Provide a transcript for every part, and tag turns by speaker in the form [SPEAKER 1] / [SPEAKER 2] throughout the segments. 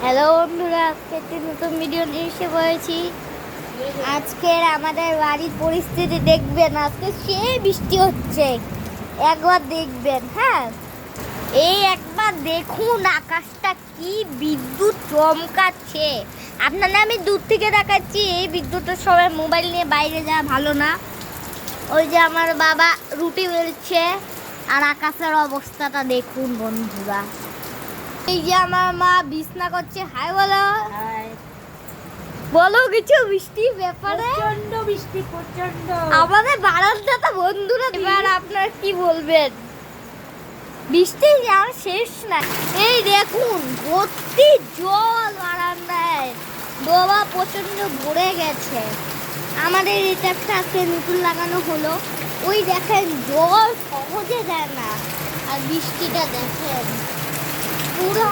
[SPEAKER 1] Hello বন্ধুরা, আজকে একটি নতুন ভিডিও নিয়ে এসে পড়েছি। আজকের আমাদের বাড়ির পরিস্থিতি দেখবেন। আজকে সে বৃষ্টি হচ্ছে, একবার দেখবেন। হ্যাঁ, এই একবার দেখুন আকাশটা কি বিদ্যুৎ চমকাচ্ছে। আপনারা আমি দূর থেকে দেখাচ্ছি। এই বিদ্যুতের সবাই মোবাইল নিয়ে বাইরে যাওয়া ভালো না। ওই যে আমার বাবা রুটি বেলছে, আর আকাশের অবস্থাটা দেখুন বন্ধুরা। এই যে আমার মা বিছনা করছে। হাই বলো।
[SPEAKER 2] হাই।
[SPEAKER 1] বলো কিছু বৃষ্টির ব্যাপারে।
[SPEAKER 2] প্রচন্ড বৃষ্টি, প্রচন্ড।
[SPEAKER 1] আমাদের বারান্দাটা বন্ধুরা, এবার আপনারা কি বলবেন? বৃষ্টি আর শেষ না। এই দেখুন ভর্তি জল বারান্দায়, ডোবা প্রচন্ড ভরে গেছে। আমাদের এটা একটা আজকে নতুন লাগানো হলো। ওই দেখেন জল সহজে যায় না, আর বৃষ্টিটা দেখেন পুরো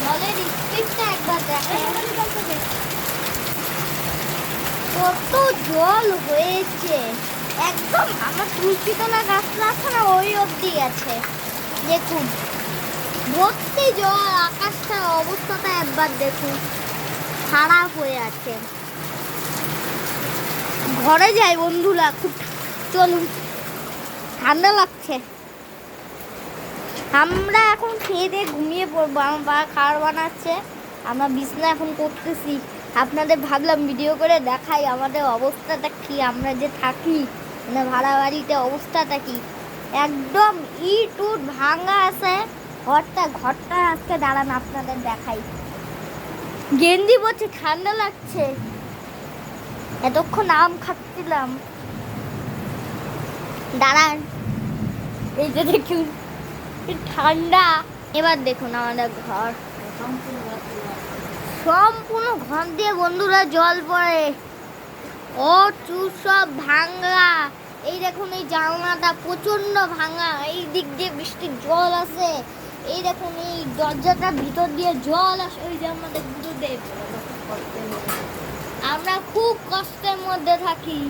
[SPEAKER 1] জলের স্পিডটা একবার দেখেন, কত জল হয়েছে। একদম আমার তুলসীতলা গাছটা আছে না, ওই অবধি গেছে। দেখুন ভর্তি জল। আকাশটার অবস্থাটা একবার দেখুন, খারাপ হয়ে আছে। ঘরে যাই বন্ধুরা, খুব চলুন, ঠান্ডা লাগছে। আমরা এখন খেয়ে দিয়ে ঘুমিয়ে পড়বো। আমার বাবা খাবার বানাচ্ছে, আমরা বিছনা এখন করতেছি। আপনাদের ভাবলাম ভিডিও করে দেখাই আমাদের অবস্থাটা কি। আমরা যে থাকি মানে ভাড়া বাড়িতে, অবস্থাটা কি একদম ইট উট ভাঙা আছে। ঘরটা আজকে দাঁড়ান আপনাদের দেখাই। গেঞ্জি পরছে, ঠান্ডা লাগছে। এতক্ষণ আম খাচ্ছিলাম। দাঁড়ান, এই যে দেখুন ঠান্ডা। এবার দেখুন আমাদের ঘর সম্পূর্ণ ঘর দিয়ে বন্ধুরা জল পড়ে। ও চুর সব ভাঙা। এই দেখুন এই জানলাটা প্রচন্ড ভাঙা। এই দিক দিয়ে বৃষ্টির জল আসে। এই দেখুন এই দরজাটার ভিতর দিয়ে জল আসে। ওই যে আমাদের গুরুদেব। আমরা খুব কষ্টের মধ্যে থাকি।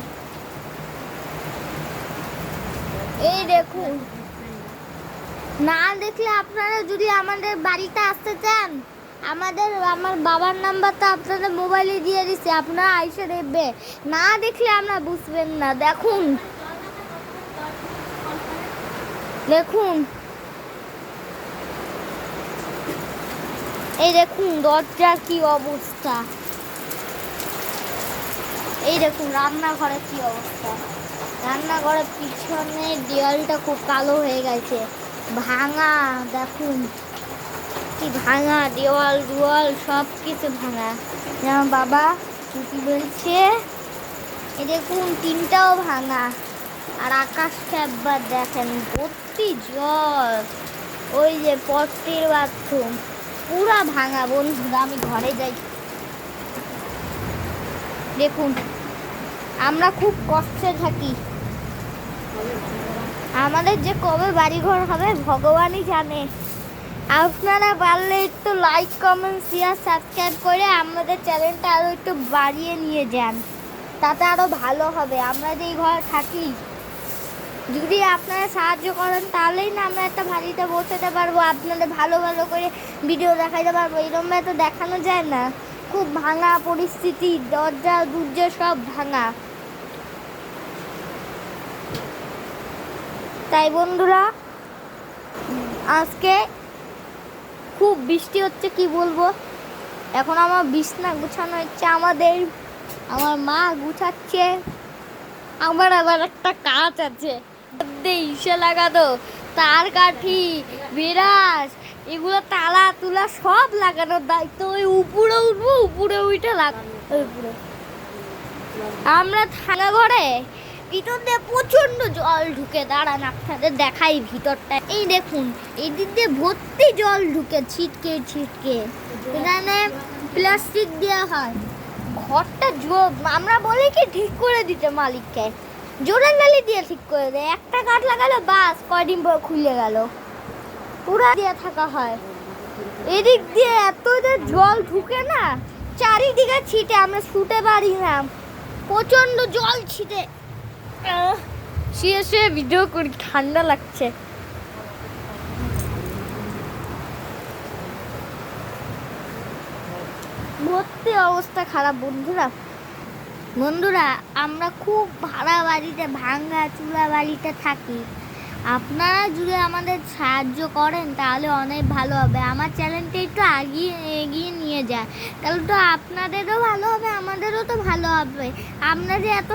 [SPEAKER 1] এই দেখুন, না দেখলে আপনারা যদি আমাদের বাড়িতে আসতে চান, আমার বাবার নাম্বারটা আপনাদের মোবাইলে দিয়ে দিচ্ছি, আপনারা আইসে দেখবে। না দেখলে আমরা বুঝবেন না। দেখুন দেখুন এই দেখুন দরজার কি অবস্থা। এই দেখুন রান্নাঘরের কি অবস্থা। রান্নাঘরের পিছনে দেওয়ালটা খুব কালো হয়ে গেছে, ভাঙা। দেখুন কি ভাঙা দেওয়াল সব কিছু ভাঙা। যেমন বাবা রুটি বেলছে, এই দেখুন টিনটাও ভাঙা। আর আকাশটা একবার দেখেন, ভর্তি জল। ওই যে পট্টির বাথরুম পুরা ভাঙা বন্ধুরা। আমি ঘরে যাই। দেখুন আমরা খুব কষ্টে থাকি। আমাদের যে কবে বাড়িঘর হবে ভগবানই জানে। আপনারা পারলে একটু লাইক কমেন্ট শেয়ার সাবস্ক্রাইব করে আমাদের চ্যানেলটা আরও একটু বাড়িয়ে নিয়ে যান, তাতে আরও ভালো হবে। আমরা যেই ঘরে থাকি, যদি আপনারা সাহায্য করেন তাহলেই না আমরা একটা বাড়িতে বসাতে পারবো, আপনাদের ভালো ভালো করে ভিডিও দেখাইতে পারবো। এরকম তো দেখানো যায় না। খুব ভাঙা পরিস্থিতি, দরজা সব ভাঙা। তাই বন্ধুরা আজকে খুব বৃষ্টি হচ্ছে, কি বলবো। এখন আমার বিছনা গুছানো হচ্ছে। আমার মা গুছাচ্ছে। আমার আবার একটা কাজ আছে, ইসে লাগানো, তার কাঠি, বিরাস, এগুলো তালা তুলা সব লাগানোর দায়িত্ব। ওই উপরে উঠবো, উপরে উঠে লাগানো। উপরে আমরা থানা ঘরে ভিতর দিয়ে প্রচন্ড জল ঢুকে। দাঁড়ান আপনাদের দেখাই ভিতরটা। এই দেখুন এই দিক দিয়ে ভর্তি জল ঢুকে, ছিটকে ছিটকে। এখানে প্লাস্টিক দেওয়া হয়। ঘরটা আমরা বলি কি ঠিক করে দিতে মালিককে, জোরে গালি দিয়ে ঠিক করে দেয়। একটা কাঠ লাগালো বাস, কয়দিন পর খুলে গেল। পুরা দিয়ে থাকা হয়। এদিক দিয়ে এত জল ঢুকে না, চারিদিকে ছিটে, আমরা ছুটে পারি না। প্রচন্ড জল ছিটে। শুয়ে শুয়ে ভিডিও করি, ঠান্ডা লাগছে। ভর্তি অবস্থা খারাপ বন্ধুরা। বন্ধুরা আমরা খুব ভাড়া বাড়িতে, ভাঙা চূড়া বাড়িতে থাকি। আপনারা যদি আমাদের সাহায্য করেন তাহলে অনেক ভালো হবে। আমার চ্যানেলটা একটু এগিয়ে নিয়ে যায়, তাহলে তো আপনাদেরও ভালো হবে, আমাদেরও তো ভালো হবে। আমরা যে এত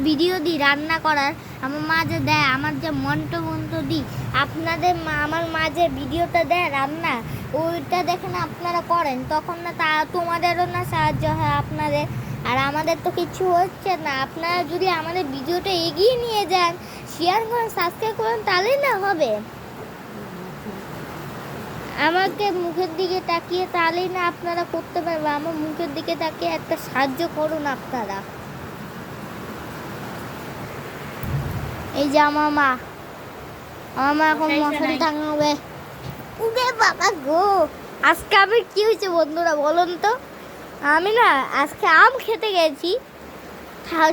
[SPEAKER 1] ভিডিও দিই রান্না করার, আমার মা যে দেয়, আমার যে মন্ট দিই, আপনাদের আমার মা যে ভিডিওটা দেয় রান্না, ওইটা দেখে না আপনারা করেন, তখন না তোমাদেরও না সাহায্য হয় আপনাদের। আর আমাদের তো কিছু হচ্ছে না। আপনারা যদি আমাদের ভিডিওটা এগিয়ে নিয়ে যান, শেয়ার করেন, সাবস্ক্রাইব করেন, তাহলেই না হবে। আমাকে মুখের দিকে তাকিয়ে তাহলেই না আপনারা করতে পারবেন। আমার মুখের দিকে তাকিয়ে একটা সাহায্য করুন আপনারা। এই যে আমার মা এখন মশারি টাঙাবে। উরে বাবা গো, আজকে আমি কি হয়েছে বন্ধুরা বলুন তো? আমি না আজকে আম খেতে গেছি,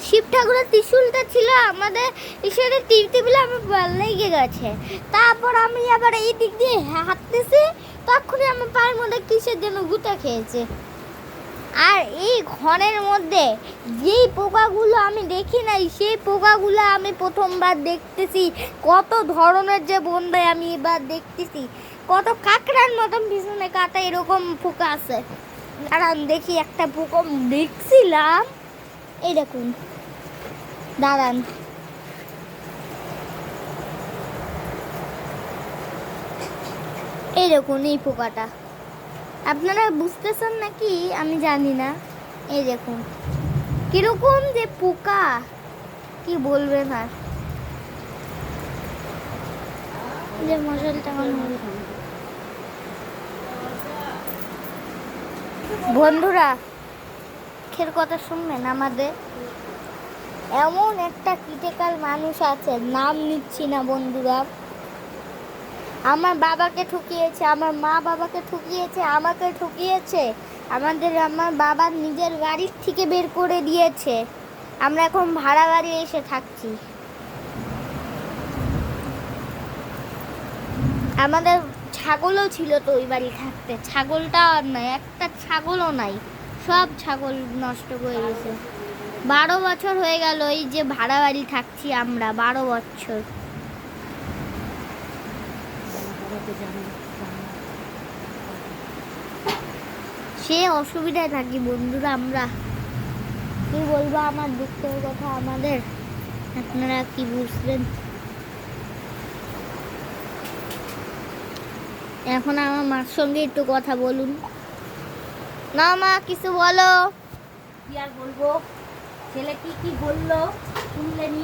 [SPEAKER 1] শিব ঠাকুরের ত্রিশূলটা ছিল আমাদের ঈশ্বরের তীর্থবিলে আমার ভাল লেগে গেছে। তারপর আমি আবার এই দিক দিয়ে হাঁটতেছি, তখনই আমার পায়ের মধ্যে কিসের যেন গুঁতা খেয়েছে। আর এই ঘরের মধ্যে যেই পোকাগুলো আমি দেখি নাই, সেই পোকাগুলো আমি প্রথমবার দেখতেছি। কত ধরনের যে বন্ধু আমি এবার দেখতেছি, কত কাঁকড়ার মতন পিছনে কাটা এরকম পোকা আছে। দাঁড়ান দেখি, একটা পোকা দেখছিলাম, এই দেখুন, দাঁড়ান, এই দেখুন এই পোকাটা। আপনারা বুঝতেছেন নাকি আমি জানি না। এই দেখুন কিরকম যে পোকা, কি বলবেন আর। যে মশালটা বন্ধুরা খের কথা শুনবেন। আমাদের এমন একটা ক্রিটিক্যাল মানুষ আছে, নাম নিচ্ছি না বন্ধুরা। আমার বাবাকে ঠকিয়েছে, আমার মা বাবাকে ঠকিয়েছে, আমাকে ঠকিয়েছে। আমার বাবার নিজের গাড়ির থেকে বের করে দিয়েছে। আমরা এখন ভাড়া বাড়ি এসে থাকছি। আমাদের ছাগলও ছিল তো ওই বাড়ি থাকতে, ছাগলটা আর নাই, একটা ছাগলও নাই, সব ছাগল নষ্ট করে গেছে। 12 বছর হয়ে গেল এই যে ভাড়া বাড়ি থাকছি আমরা, 12 বছর। সে অসুবিধায় থাকি বন্ধুরা আমরা। কি বলবো আমার দুঃখের কথা আমাদের, আপনারা কি বুঝলেন? এখন আমার মার সঙ্গে একটু কথা বলুন না। মা কিছু বলো।
[SPEAKER 2] কি আর বলবো, ছেলে কি বললো শুনলেনি?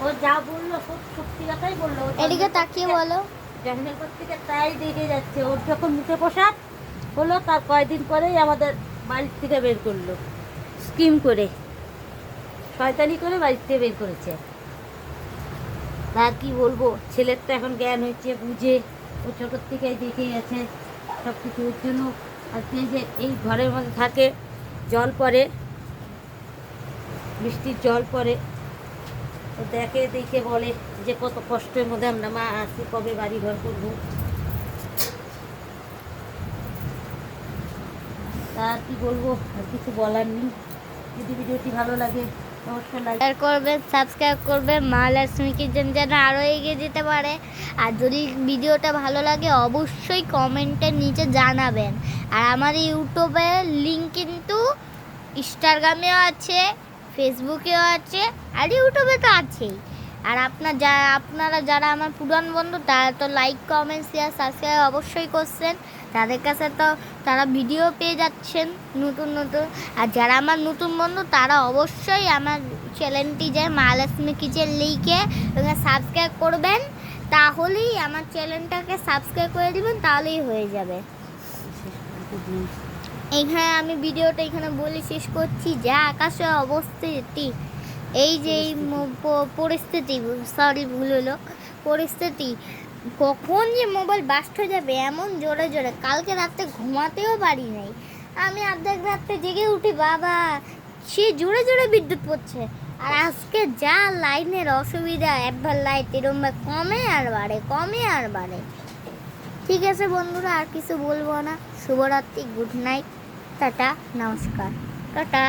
[SPEAKER 2] ও যা বললো সত্যি কথাই বললো।
[SPEAKER 1] এদিকে তাকিয়ে বলো।
[SPEAKER 2] জঙ্গল থেকে তাই দেখে যাচ্ছে। ওর যখন মুখে পোশাক হলো, তার কয়েকদিন পরেই আমাদের বাড়ির থেকে বের করলো, স্কিম করে, শয়তানি করে বাড়ির থেকে বের করেছে। আর কি বলবো, ছেলের তো এখন জ্ঞান হয়েছে, বুঝে, ও ছোটোর থেকে দেখে গেছে সব কিছু। ওর জন্য আজকে যে এই ঘরের মধ্যে থাকে, জল পড়ে, বৃষ্টির জল পড়ে, ও দেখে বলে যে কত কষ্টের মধ্যে আমরা মা আছি, কবে বাড়ি ঘর করবো। আর কি বলবো, আর কিছু বলার নেই। যদি ভিডিওটি ভালো লাগে অবশ্যই লাইক
[SPEAKER 1] করবেন, সাবস্ক্রাইব করবেন, মা লক্ষ্মী কিচেন যেন আরও এগিয়ে যেতে পারে। আর যদি ভিডিওটা ভালো লাগে অবশ্যই কমেন্টের নিচে জানাবেন। আর আমার ইউটিউবের লিঙ্ক কিন্তু ইনস্টাগ্রামেও আছে, ফেসবুকেও আছে, আর ইউটিউবে তো আছেই। আর আপনারা যারা আমার পুরান বন্ধু, তারা তো লাইক কমেন্ট শেয়ার সাবস্ক্রাইব অবশ্যই করছেন। তাদের কাছে তো তারা ভিডিও পেয়ে যাচ্ছেন নতুন নতুন। আর যারা আমার নতুন বন্ধু, তারা অবশ্যই আমার চ্যানেলটি যায় মা লক্ষ্মী কিচেন লিখে ওখানে সাবস্ক্রাইব করবেন। তাহলেই আমার চ্যানেলটাকে সাবস্ক্রাইব করে দিবেন, তাহলেই হয়ে যাবে। এখানে আমি ভিডিওটা এখানে বলে শেষ করছি। যা আকাশের অবস্থিতি, এই যে এই পরিস্থিতি, সরি ভুল হলো, পরিস্থিতি, কখন যে মোবাইল বাস্ট হয়ে যাবে এমন জোরে জোরে। কালকে রাতে ঘুমাতেও পারি নাই, আমি অর্ধেক রাত্রে জেগে উঠি, বাবা সে জোরে জোরে বিদ্যুৎ পড়ছে। আর আজকে যা লাইনের অসুবিধা, একবার লাইট এরম কমে আর বাড়ে, কমে আর বাড়ে। ঠিক আছে বন্ধুরা, আর কিছু বলবো না। শুভরাত্রি, গুড নাইট। টাটা, নমস্কার, টাটা।